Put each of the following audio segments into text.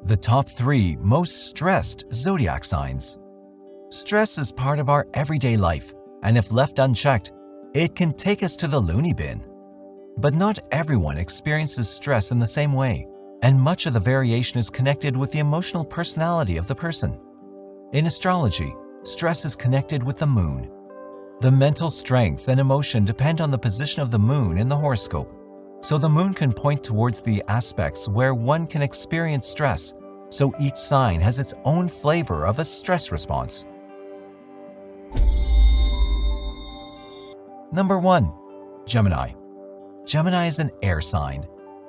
The top 3 most stressed zodiac signs. Stress is part of our everyday life, and if left unchecked, it can take us to the loony bin. But not everyone experiences stress in the same way, and much of the variation is connected with the emotional personality of the person. In astrology, stress is connected with the moon. The mental strength and emotion depend on the position of the moon in the horoscope, so the moon can point towards the aspects where one can experience stress, so each sign has its own flavor of a stress response. Number 1. Gemini. Gemini is an air sign,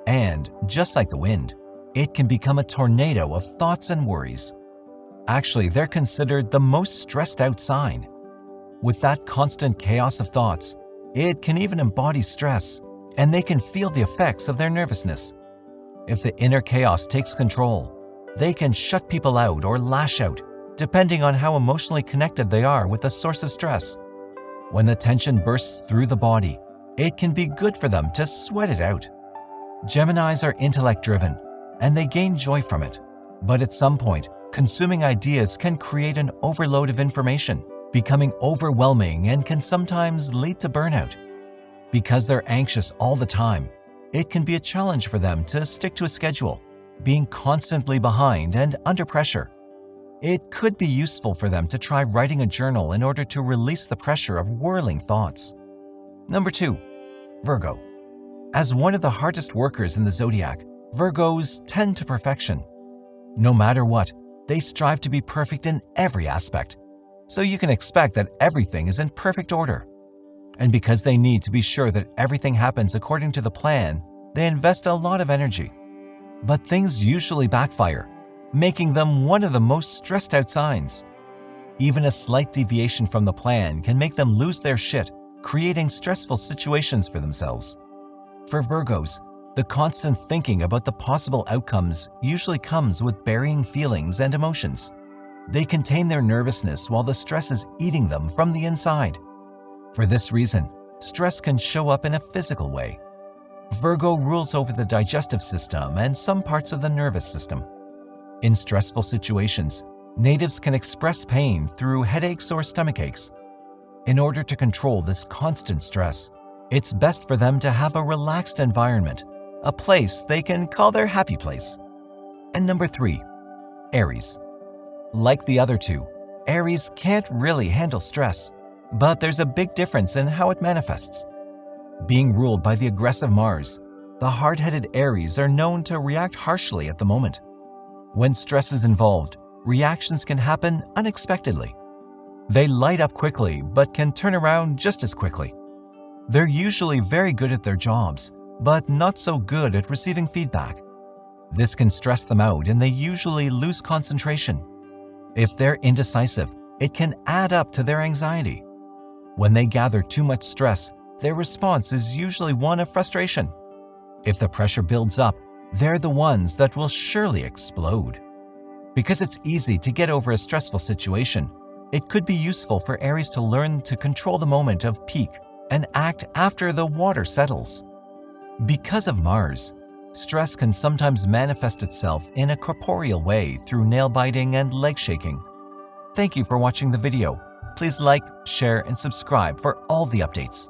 and just like the wind, it can become a tornado of thoughts and worries. Actually, they're considered the most stressed out sign. With that constant chaos of thoughts, it can even embody stress, and they can feel the effects of their nervousness. If the inner chaos takes control, they can shut people out or lash out, depending on how emotionally connected they are with the source of stress. When the tension bursts through the body, it can be good for them to sweat it out. Geminis are intellect-driven, and they gain joy from it. But at some point, consuming ideas can create an overload of information, becoming overwhelming and can sometimes lead to burnout. Because they're anxious all the time, it can be a challenge for them to stick to a schedule, being constantly behind and under pressure. It could be useful for them to try writing a journal in order to release the pressure of whirling thoughts. Number 2. Virgo. As one of the hardest workers in the zodiac, Virgos tend to perfection. No matter what, they strive to be perfect in every aspect, so you can expect that everything is in perfect order. And because they need to be sure that everything happens according to the plan, they invest a lot of energy. But things usually backfire, making them one of the most stressed out signs. Even a slight deviation from the plan can make them lose their shit, creating stressful situations for themselves. For Virgos, the constant thinking about the possible outcomes usually comes with burying feelings and emotions. They contain their nervousness while the stress is eating them from the inside. For this reason, stress can show up in a physical way. Virgo rules over the digestive system and some parts of the nervous system. In stressful situations, natives can express pain through headaches or stomach aches. In order to control this constant stress, it's best for them to have a relaxed environment, a place they can call their happy place. And number 3. Aries. Like the other two, Aries can't really handle stress, but there's a big difference in how it manifests. Being ruled by the aggressive Mars, the hard-headed Aries are known to react harshly at the moment. When stress is involved, reactions can happen unexpectedly. They light up quickly but can turn around just as quickly. They're usually very good at their jobs, but not so good at receiving feedback. This can stress them out and they usually lose concentration. If they're indecisive, it can add up to their anxiety. When they gather too much stress, their response is usually one of frustration. If the pressure builds up, they're the ones that will surely explode. Because it's easy to get over a stressful situation, it could be useful for Aries to learn to control the moment of peak and act after the water settles. Because of Mars, stress can sometimes manifest itself in a corporeal way through nail biting and leg shaking. Thank you for watching the video. Please like, share, and subscribe for all the updates.